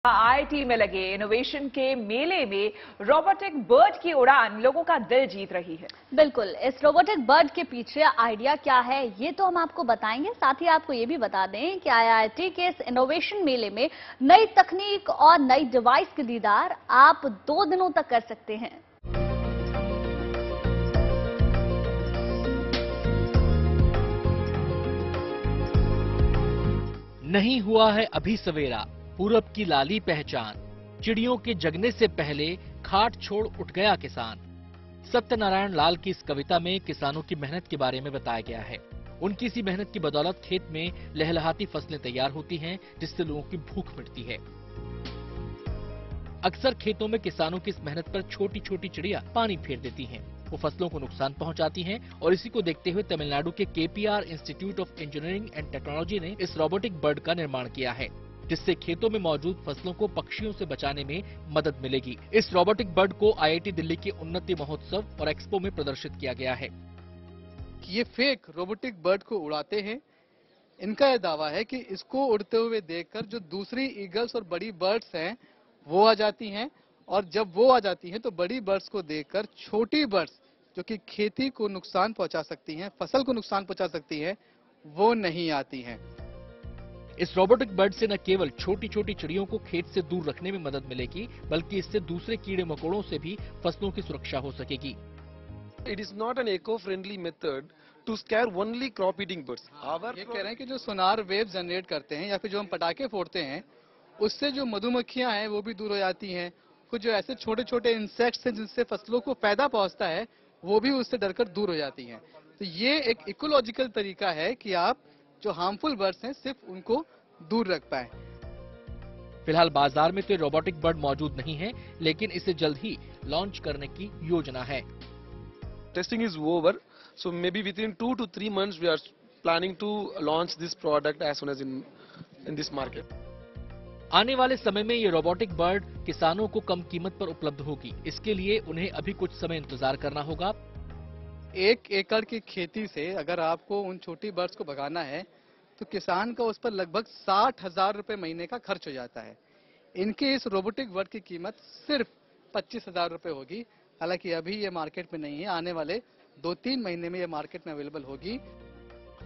IIT में लगे innovation के मेले में रोबोटिक बर्ड की उड़ान लोगों का दिल जीत रही है। बिल्कुल, इस रोबोटिक बर्ड के पीछे आइडिया क्या है ये तो हम आपको बताएंगे। साथ ही आपको ये भी बता दें कि आईआईटी के इस इनोवेशन मेले में नई तकनीक और नई डिवाइस के दीदार आप 2 दिनों तक कर सकते हैं। नहीं हुआ है अभी सवेरा, पूरब की लाली पहचान, चिड़ियों के जगने से पहले खाट छोड़ उठ गया किसान। सत्यनारायण लाल की इस कविता में किसानों की मेहनत के बारे में बताया गया है। उनकी इसी मेहनत की बदौलत खेत में लहलहाती फसलें तैयार होती हैं, जिससे लोगों की भूख मिटती है। अक्सर खेतों में किसानों की इस मेहनत पर छोटी छोटी चिड़िया पानी फेर देती हैं। वो फसलों को नुकसान पहुंचाती हैं और इसी को देखते हुए तमिलनाडु के KPR institute of engineering and technology ने इस रोबोटिक बर्ड का निर्माण किया है, जिससे खेतों में मौजूद फसलों को पक्षियों से बचाने में मदद मिलेगी। इस रोबोटिक बर्ड को आईआईटी दिल्ली के उन्नति महोत्सव और एक्सपो में प्रदर्शित किया गया है। ये फेक रोबोटिक बर्ड को उड़ाते हैं। इनका यह दावा है कि इसको उड़ते हुए देखकर जो दूसरी ईगल्स और बड़ी बर्ड्स हैं वो आ जाती हैं, और जब वो आ जाती हैं तो बड़ी बर्ड्स को देखकर छोटी बर्ड्स जो कि खेती को नुकसान पहुंचा सकती हैं, फसल को नुकसान पहुंचा सकती हैं, वो नहीं आती हैं। इस रोबोटिक बर्ड से न केवल छोटी छोटी चिड़ियों को खेत से दूर रखने में मदद मिलेगी, बल्कि इससे दूसरे कीड़े मकोड़ों से भी फसलों की सुरक्षा हो सकेगी। It is not an eco-friendly method to scare only crop-eating birds. ये कह रहे हैं कि जो सोनार वेव जनरेट करते हैं या फिर जो हम पटाखे फोड़ते हैं, उससे जो मधुमक्खियां हैं वो भी दूर हो जाती हैं। कुछ जो ऐसे छोटे छोटे इंसेक्ट्स हैं जिनसे फसलों को फायदा पहुंचता है, वो भी उससे डरकर दूर हो जाती हैं। तो ये एक इकोलॉजिकल तरीका है कि आप जो हार्मफुल बर्ड्स हैं सिर्फ उनको दूर रख पाए। फिलहाल बाजार में तो रोबोटिक बर्ड मौजूद नहीं है, लेकिन इसे जल्द ही लॉन्च करने की योजना है। Testing is over, so maybe within 2 to 3 months we are planning to launch this product as soon as in this market. आने वाले समय में ये रोबोटिक बर्ड किसानों को कम कीमत पर उपलब्ध होगी। इसके लिए उन्हें अभी कुछ समय इंतजार करना होगा। 1 एकड़ की खेती से अगर आपको उन छोटी बर्ड्स को भगाना है तो किसान का उस पर लगभग 60,000 रुपए महीने का खर्च हो जाता है। इनके इस रोबोटिक बर्ड की कीमत सिर्फ 25,000 रुपए होगी। हालांकि अभी ये मार्केट में नहीं है, आने वाले 2-3 महीने में ये मार्केट में अवेलेबल होगी।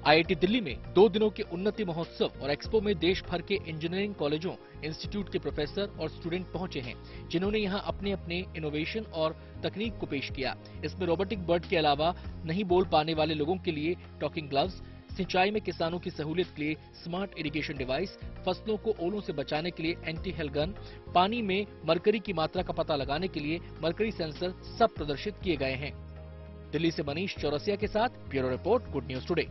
आईआईटी दिल्ली में 2 दिनों के उन्नति महोत्सव और एक्सपो में देश भर के इंजीनियरिंग कॉलेजों, इंस्टीट्यूट के प्रोफेसर और स्टूडेंट पहुंचे हैं, जिन्होंने यहां अपने अपने इनोवेशन और तकनीक को पेश किया। इसमें रोबोटिक बर्ड के अलावा नहीं बोल पाने वाले लोगों के लिए टॉकिंग ग्लव्स, सिंचाई में किसानों की सहूलियत के लिए स्मार्ट इरिगेशन डिवाइस, फसलों को ओलों से बचाने के लिए एंटी हेल गन, पानी में मरकरी की मात्रा का पता लगाने के लिए मरकरी सेंसर सब प्रदर्शित किए गए हैं। दिल्ली से मनीष चौरसिया के साथ bureau report, good news today.